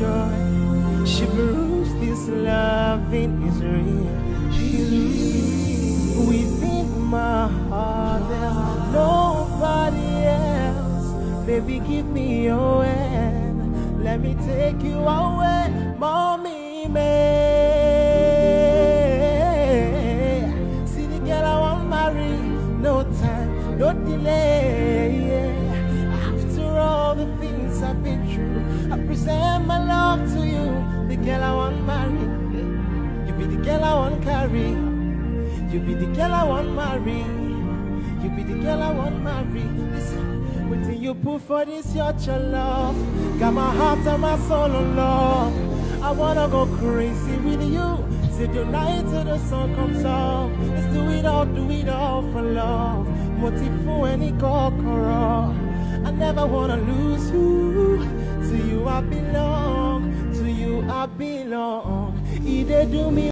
joy. She proves this loving is real. She's real within my heart. There's nobody else. Baby, give me your hand. Let me take you away, mommy, man. See the girl I want marry. No time, no delay. After all the things I've been through, I present my love to you. The girl I want marry. You be the girl I want carry. You be the girl I want marry. You be the girl I want marry. Listen, waiting you put for this your love. Got my heart and my soul on love. I wanna go crazy with you. Say the night till the sun comes up. Let's do it all for love. Motifu any kokoro. I never wanna lose you. To you I belong. To you I belong. Either do me